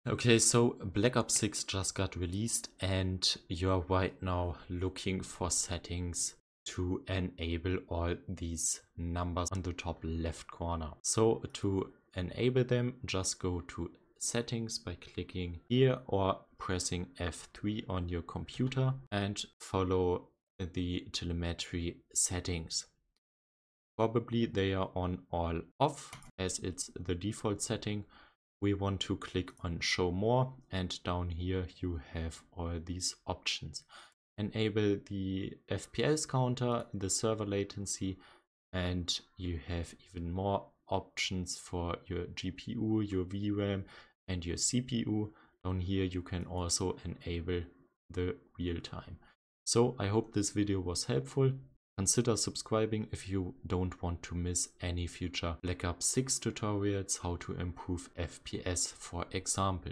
Okay, so Black Ops 6 just got released and you're right now looking for settings to enable all these numbers on the top left corner. So to enable them, just go to settings by clicking here or pressing F3 on your computer and follow the telemetry settings. Probably they are on all off as it's the default setting. We want to click on show more, and down here you have all these options. Enable the FPS counter, the server latency, and you have even more options for your GPU, your VRAM and your CPU. Down here you can also enable the real time. So I hope this video was helpful. Consider subscribing if you don't want to miss any future Black Ops 6 tutorials, how to improve FPS for example.